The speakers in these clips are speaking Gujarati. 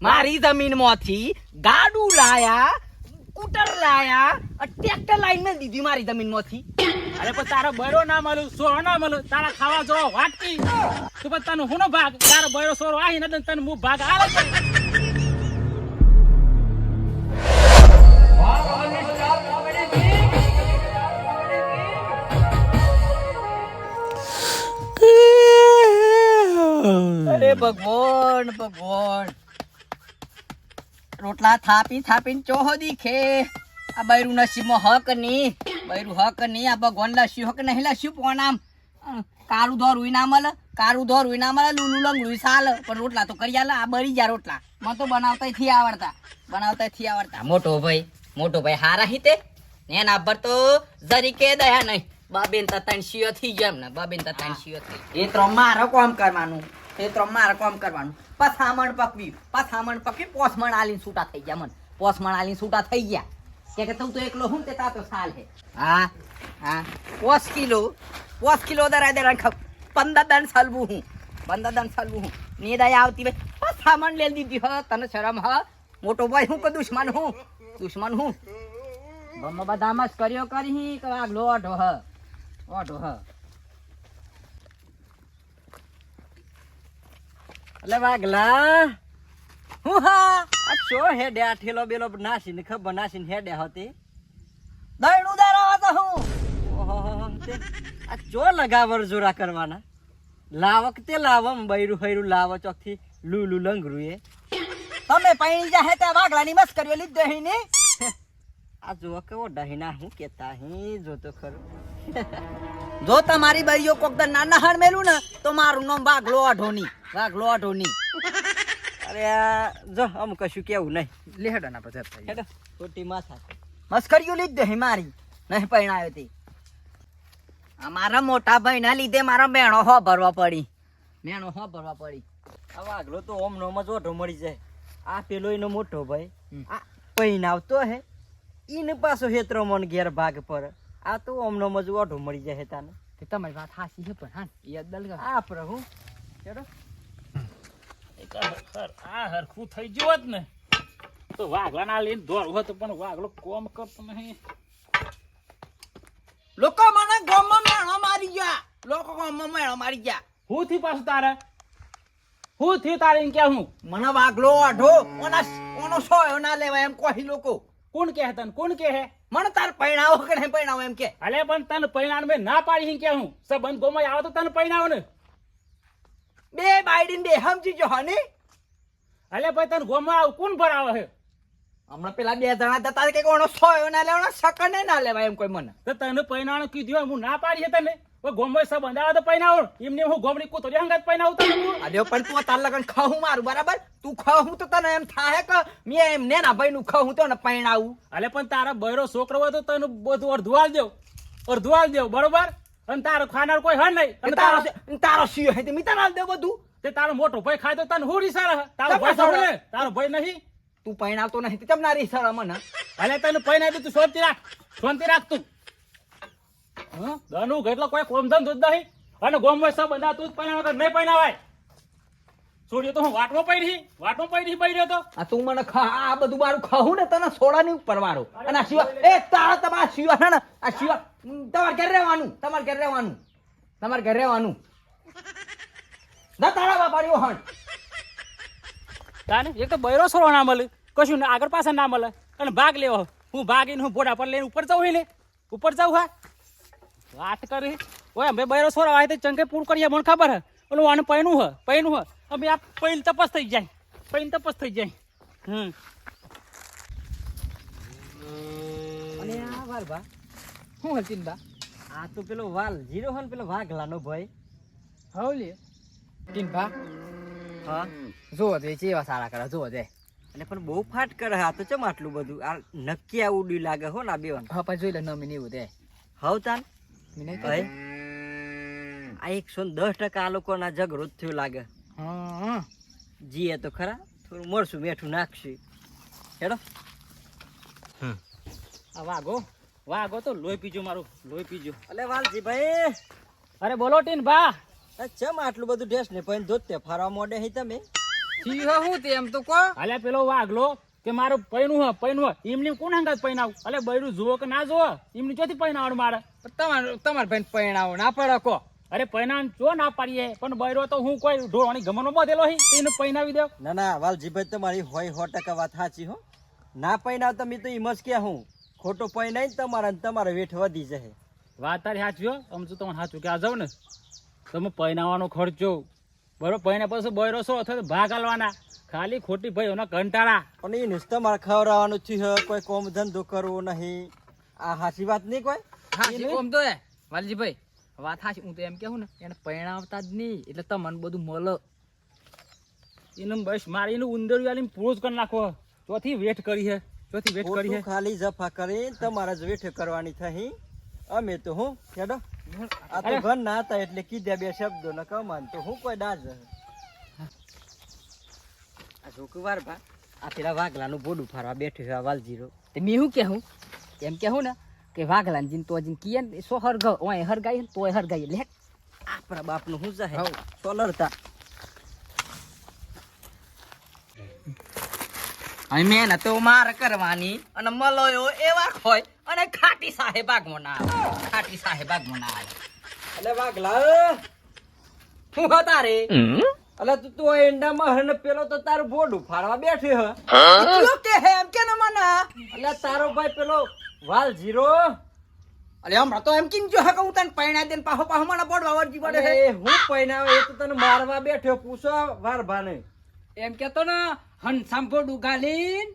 મારી જમીનમાંથી ગાડું લાયા, સ્કૂટર લાયા, ટ્રેક્ટર લાઈન મેં દીધી મારી જમીનમાંથી. અરે પણ તારો બૈરો ના મળ્યું, સોરો ના મળ્યું, તારા ખાવા જો વાટકી તો પછી તને હુંનો ભાગ, તારો બૈરો સોરો આહી ને તને હું ભાગ આલે છે. અરે ભગવાન ભગવાન, રોટલા થાપી થાપીને ચોહો દીખે. આ બૈરું નસીબમાં હક નહીં, બૈરું હક નહીં. આ ભગવાન લસ્યું હક નહીં લસ્યું પોનામ. કારું ધોરું ના મળે, કારું ધોરું ના મળે, લૂલું લંગડું સાલ, પણ રોટલા તો કરી આલે. આ બળી જા રોટલા, મને તો બનાવતા આવડતા. મોટો ભાઈ હારા હિતે ને ના પર તો જરીકે દયા નહીં. બાબેન તતાન શિયો થઈ ગયો એમને, બાબેન તતાન શિયો થઈ. એ ત્રણ મારે કામ કરવાનું, પથામણ પકવી, પોસમણ આલીને છૂટા થઈ ગયા. મને પોસમણ આલીને છૂટા થઈ ગયા કે તું તો એકલો હું તે તા તો સાલ હે. હા 5 કિલો દરા 15 દન સલવું હું, નીદાય આવતી ભાઈ પથામણ લઈ દીધી. હ તને શરમ હ? મોટો ભાઈ હું કે દુશ્મન હું બમ બધા મસ્ત કર્યો કરી કે આગલો ઓઢો હ. એટલે વાગલા હું હા આ ચો હેડે આ ઠેલો બેલો નાસીને ખબર નાસીને હેડે હતી દયણું દારાવા તો હું. ઓહો આ ચો લગાવર જોરા કરવાના. લાવક તે લાવમ બૈરું હૈરું લાવ ચોકથી લુલુ લંગરું એ તમે પૈણી જા હે તે વાગલાની મસ્ત કર્યો લીધો હી ને. આ જો કેવો ડહીના હું કેતા હી જો તો ખરું. જો તમારી બૈયો કોક દ નાના હાર મેલું ને તો મારું નામ વાગલો અઢોની. અરે જો અમ કશું કેવું નહીં. લેડો ના પછી હેડો ખોટી માથા મસ્કરીઓ લીધો હે મારી નહીં પૈણાયો તે. અમારા મોટા ભાઈ ના લીધે મારા મેણો હો ભરવા પડી. આ વાગલો તો ઓમ નોમ જ ઓઢો મળી જાય. આ પેલો એનો મોટો ભાઈ આ પૈણાવતો હે ઈને પાછો હેતરો મન ઘેર ભાગ પર. આ તો ઓમ નોમ જ ઓઢો મળી જાય તાને. તમારી વાત હાસી છે પણ હા યાદ દલ આ પ્રભુ હેડો આ હરખું થઈ ગયું હોત ને તો વાઘલા ના લઈને દોડવું હતું, પણ વાઘલો કોમ કરતો નહીં. લોકો મને ગામમાં મેણો મારી ગયા. હું થી પાછું તારે હું થયું તારે એમ કે હું મને વાગલો આઢો ઓનો સોયો ના લેવાય એમ કોઈ લોકો. કોણ કે તને કોણ કે હે? મને તાર પૈણાવો કે નહીં પૈણાવો એમ કે. અલે પણ તને પૈણાણ મેં ના પાડી કે હું સંબંધ ગોમાં આવે તો તને પૈણાવો ને. બે બાઈડીન બે સમજી જો હને. અલે ભાઈ તને ગોમાં આવ કોણ ભરાવે હે? હમણાં પેલા બે જણા હતા કે ઓનો સોયો ના લેવાનો સકને ના લેવાય એમ કોઈ મને. તો તને પૈણાણ કીધું હું ના પાડી હે તને. ગોમમાં સંબંધ આવે તો પૈણાવો એમને હું ગોમડી કૂતરી હંગાત પૈણાવું તને. અરે પણ તું તાર લગન ખાવું મારું બરાબર. તું ખાવું તો તને એમ થાય કે મેં એમ નેના ભાઈ નું ખાવું તો ને પૈણાવું. અલે પણ તારા બૈરો છોકરો હોય તો તને બધું અડધું આલ દેવ બરોબર. અને તારો ખાનાર કોઈ હે નહીં. તારો સિયો હે તે મી તારા દે બધું. તે તારો મોટો ભાઈ ખાય તો તને હું રીસાડે? તારો ભાઈ સાંભળે, તારો ભાઈ નહીં. તું પૈણાવતો નહીં તે કેમ ના રીસાડે મને? અલે તને પૈણાવી તું શાંતિ રાખ તું. દનું કેટલો કોઈ કોમ ધંધો જ નહીં. અને ગોમમાં સબ બધા તું જ પૈણાવ વગર નહીં પૈણાવાય. છોડ્યો તો હું વાટમાં પડી રહ્યો તો. આ તું મને આ બધું મારું ખાવું ને તને સોડા ની ઉપર વાળો. અને આ સિવા એ તારા તમારા સિવા છે ને આ સિવા તમારે ઘરે રહેવાનું. ના તારા બાપાડીઓ હણ. તાને એક તો બૈરો છોડો ના મળે, કશું ના આગળ પાછળ ના મળે. અને ભાગ લેવો હું ભાગીને હું બોડા પર લઈને ઉપર જાઉં ને ઉપર જાઉં. હા વાત કરી ઓય અમે બૈરો છોડો આવે તો ચંકે પૂરું કરીએ મને ખબર હે. ઓલું આને પૈણું હ અમે આ પૈલ તપસ થઈ જાય. અને આ વાલ બા હું હલતીન બા આ તો પેલો વાલ જીરો હન પેલો વાઘલાનો ભાઈ હવલી ટીન બા. હા જો દે ચેવા સારા કરે જો દે. અને પણ બહુ ફાટ કરે. આ તો ચમ આટલું બધું આ નક્કી આ ઉડી લાગે હો ના બેવન. હા પછી જોઈ લે નમી એવું દે હવ તાન મિને ભાઈ. આ 110% આ લોકોના ઝઘડો જ થયો લાગે. હા જીએ તો ખરા થોડું મળશું મેઠું નાખશું હેડો. આ વાઘો તો લોહી પીજો મારું લોહી પીજો. અલે વાલજી ભાઈ. અરે બોલો ટીન બા. ચમ આટલું બધું ડ્રેસ ને પહેરીને ધોતે ફરવા મોડે હી તમે? સિંહ હું તે એમ તો કો અલ્યા પેલો વાઘલો કે મારું પૈણું હ એમની કોણ હંગાત પૈણાવ અલે બૈરું જુઓ કે ના જુઓ એમની ચોથી પૈણાવડ મારે તમાર ભાઈ પરણાવો ના પડે કો અરે પૈણાવ જો ના પાડીએ પણ બૈરો તો હું કોઈ ઢોળવાની ગમનો બધેલો હી એને પૈણાવી દેવ ના વાલજીભાઈ તમારી હોય 100% વાત સાચી હો ના પૈણાવ તમે તો એમ જ કે હું ખોટો પૈણાઈ તમારા વેઠ વધી જશે વાત તારી સાચી હો આમ તો તમને સાચું કે આ જાવ ને તમે પૈણાવાનો ખર્ચો બરોબર પૈણા પછી બૈરો શો અથવા ભાગ આલવાના ખાલી ખોટી ભાઈ એના કંટાળા પણ એ નુસतं તમારે ખવડાવવાનું છે કોઈ કોમ ધંધો કરવો નહીં આ સાચી વાત નહીં કોઈ હા ઓમ તો એ વાલજીભાઈ વાત હાચી હું તો એમ કહું ને એને પરણાવતા જ નહીં એટલે તમને બધું મળે એને બસ મારી એનું ઉંદર વાલી પૂરો જ કરી નાખો ચોથી વેઠ કરી છે ચોથી વેઠ કરી છે ખોટું ખાલી જફા કરી તમારા જ વેઠ કરવાની થઈ અમે તો હું ખેડો આ તો ઘર ના હતા એટલે કીધા બે શબ્દો ને કમાન તો હું કોઈ દાજ આ જોકવાર ભા આ પેલા વાઘલાનું બોડું ફારવા બેઠું છે આ વાલજીરો તે મેં શું કહું એમ કહું ને કે વાઘલાન જીન તો જીન કીએ ને સો હરગ ઓય હરગાઈ તોય હરગાઈ લે આપણા બાપનું શું છે હવ. સોલરતા અને મેં તો માર કરવાની અને મલોયો એવા હોય અને ખાટી સાહેબ આગમાં ના આવે ખાટી સાહેબ આગમાં ના આવે અલે વાઘલા હું હતા રે અલે તું એંડામાં હરને પેલો તો તારું બોડું ફાડવા બેઠી હ એટલું કે હે એમ કે ન મના અલે તારો ભાઈ પેલો વાલજીરો અરે હમણાં તો એમ કેમ જો હક હું તને પૈણા દેન પાહો પાહો મને બોડવા વળજી પડે હે અરે હું પૈણાવે એ તો તને મારવા બેઠો પૂછો વારભાને એમ કેતો ને હન સાંભોડું ગાલીન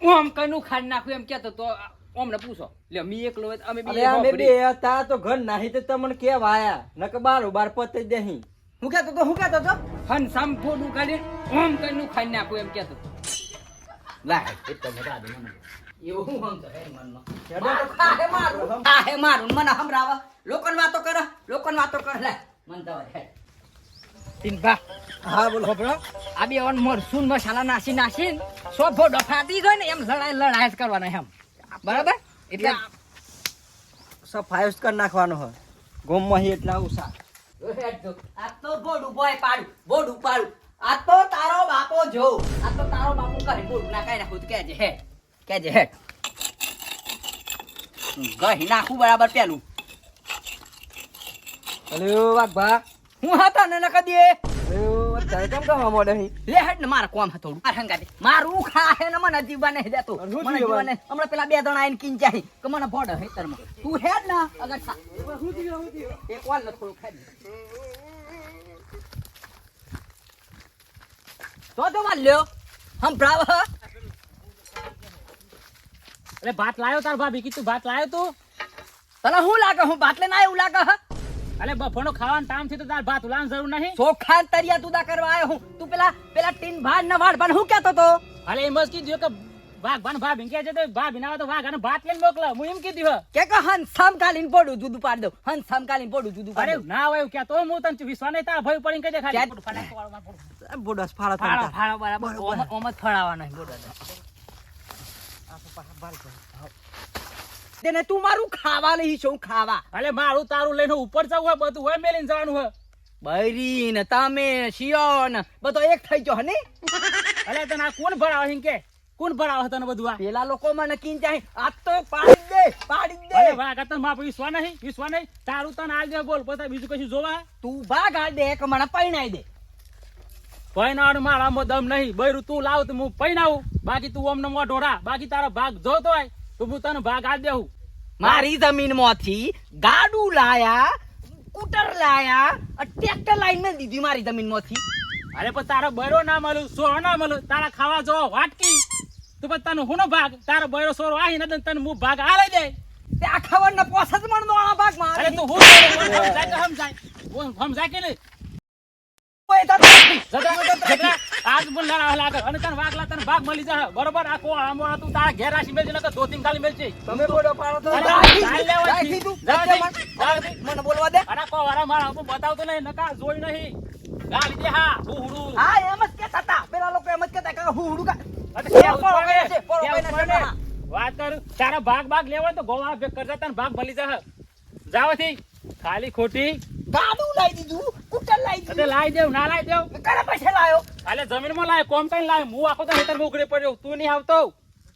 ઓમ કનું ખાડ નાખું એમ કેતો તો ઓમને પૂછો લે મી એકલો હોય તો અમે અરે અમે બે હતા તો ઘર નાહી તો તમને કેવા આયા નક બાર પતે દેહી હું કેતો તો હન સાંભોડું ગાલીન ઓમ કનું ખાડ નાખું એમ કેતો લાય એ તો મજા દે મને એવું હું સમજો હે મનમાં કાહે મારું મને હમરાવા લોકોન વાતો કર લે મન તો હે તીન બા હા બોલો બરો આ બે ઓન મરસુન મસાલા નાસી સો ફોડો ફાટી ગયો ને એમ લડાઈ જ કરવાના એમ બરાબર એટલે સફાઈ જ કરી નાખવાનો હોય ગોમમાં એટલા ઉષા આ તો બોડું પાડું આ તો તારો બાપો જો આ તો તારો બાપો કરે બોડું ના કાઈ નાખું કેજે હે ગહી નાખું બરાબર પેલું અરે વાઘભા હું હતા ને નકા દે અત્યારે કેમ કામ મોડે હી લે હેડ ને મારા કોમ હતો માર હંગાતે મારું ખાહે ને મને જીવા નહીં દેતો શું મને જીવવા? જીવા નહીં હમણાં પેલા બે જણા આઈને કિન ચાહી કે મને ભોડ હે તરમાં તું હેડ ના અગર સા એક વાલ ન થોડું ખાઈ તો વાલ લ્યો હમ પ્રાવ અરે ભાત લાયો તાર ભાભી કીધું ભાત લાયો તું તને હું લાગે હું બાટલે ના એવું લાગે હ અલે બફોનો ખાવાનો ટાઈમ થી તો તાર ભાત ઉલાન જરૂર નહીં ચોખા તરિયા તુદા કરવા આવ્યો હું તું પેલા ટીન ભાડ ના વાડ પણ હું કહેતો તો અલે એમ જ કીધું કે ભાભી કે છે તો ભાભી ના આવે તો વાઘ અને ભાત લઈને મોકલા હું એમ કીધું કે હન સામ કાલીન પોડું જુદું પાડ દઉં હન સામ કાલીન પોડું જુદું પાડ અરે દઉં ના હોય કે તો હું તને વિશ્વાસ નહીં તારા ભાઈ પડીને કહી દે ખાલી બોડસ ફાળો ફાળો થતા ફાળો બરાબર ઓમ જ ફળાવાનો બોડો તેને તું મારું ખાવા લઈ છું ખાવા અલે મારું તારું લઈને ઉપર જવું હોય બધું હોય મેલીને જવાનું હોય બૈરી ને તમે શિયો ને બધો એક થઈ ગયો હને અલે તને આ કોણ ભણાવે કે કોણ ભણાવે તને બધું આ પેલા લોકો મને કીન ચાહી આ તો પાડી દે અરે વાઘ તને માપ વિશ્વાસ નહીં તારું તને આલ દે બોલ પછી બીજું કશું જોવા તું ભાગ આ દે કે મને પૈણાઈ દે પૈનાવાનું મારામાં દમ નહીં બૈરું તું લાવ તો હું પૈનાવું બાકી તું અમને મો ઢોરા બાકી તારો ભાગ જોતો હોય તો હું તને ભાગ આ દેવું મારી જમીન માંથી ગાડું લાયા સ્કૂટર લાયા ટ્રેક્ટર લાઈન મેં દીધી મારી જમીન માંથી અરે પણ તારો બૈરો ના મળ્યું સોરો ના મળ્યું તારા ખાવા જો વાટકી તું પછી તને હુંનો ભાગ તારો બૈરો સોરો આવી ને તને હું ભાગ આ લઈ દે તે આ ખબર ન પોસ જ મણનો આ ભાગ અરે મારે તું હું સમજાય કે નહીં આજ બોલ લડાવા લાગે અને તને વાગલા તને ભાગ મળી જાય બરોબર આ કોણ આમોણા તું તારા ઘેર રાશી મેલ એટલે દો તીન ખાલી મેલ છે તમે બોડો પાડો તો અરે, ચાલ લે હોય જાય તું, જા જાય જા. મને. મને બોલવા દે અરે કો વારા મારા હું બતાવતો નહીં નકા જોઈ નહીં ગાલી દે હા હું હુડું હા એમ જ કહેતા હતા પેલા લોકો એમ જ કહેતા કે હું હુડું અરે ક્યાં પોરો ઉતરે? છે, પોરો ક્યાં ભાઈને ઉતરે? છે. વાત કર તારા ભાગ લેવો હોય તો ગોવા ભેગ કરતા તને ભાગ મળી જાય જાવાથી ખાલી ખોટી ગાડું લાવી દીધું કુટર લાવી તે દીધું લાવી દેવ ના લાવી દેવ કરા પૈસા લાયો અલે જમીનમાં લાય કોમ કઈ લાય હું આખો તો હેતર ઉઘડે પડ્યો તું નહીં આવતો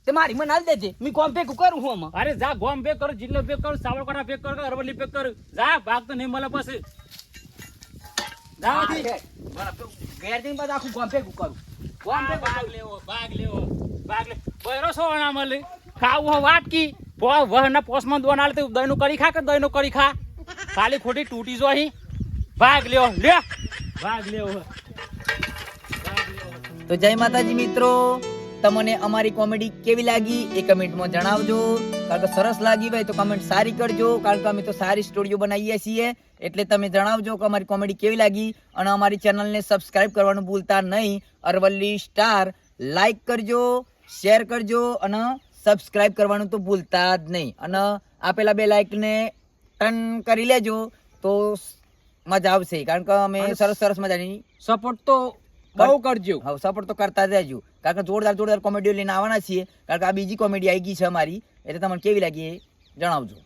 તે મારી મને હાલ દેજે મી કોમ ભેગું કરું હું આમાં અરે જા ગોમ પેક કર જીલ્લો પેક કર સાવરકોટા પેક કર અરવલ્લી પેક કર જા ભાગ તો નહીં મળે પછી જા ઘેર જઈને પાછું આખું કોમ ભેગું કરું કોમ ભેગું ભાગ લેવો ભાગ લેવો ભાગ લે બૈરો સો ના મળે ખાવું હો વાટકી વહના પોસમાં દોન આલે તો દહીંનું કરી ખા કે દહીંનું કરી ખા ખાલી ખોટી તૂટી જો અહીં ભાગ લેવો લે ભાગ લેવો તો જય માતાજી મિત્રો તમને અમારી કોમેડી કેવી લાગી એ કમેન્ટમાં જણાવજો કારણ કે સરસ લાગી હોય તો કમેન્ટ સારી કરજો કારણ કે અમે તો સારી સ્ટોરીઓ બનાવીએ છીએ એટલે તમે જણાવજો કે અમારી કોમેડી કેવી લાગી અને અમારી ચેનલને સબસ્ક્રાઇબ કરવાનું ભૂલતા નહીં અરવલ્લી સ્ટાર લાઈક કરજો શેર કરજો અને સબસ્ક્રાઇબ કરવાનું તો ભૂલતા જ નહીં અને આપેલા બે લાઈકને ટર્ન કરી લેજો તો મજા આવશે કારણ કે અમે સરસ સરસ મજાની સપોર્ટ તો બહુ કરજો હા સપોર્ટ તો કરતા જ રહેજો કારણ કે જોરદાર કોમેડીઓ લઈને આવવાના છીએ કારણ કે આ બીજી કોમેડી આવી ગઈ છે અમારી એટલે તમને કેવી લાગી એ જણાવજો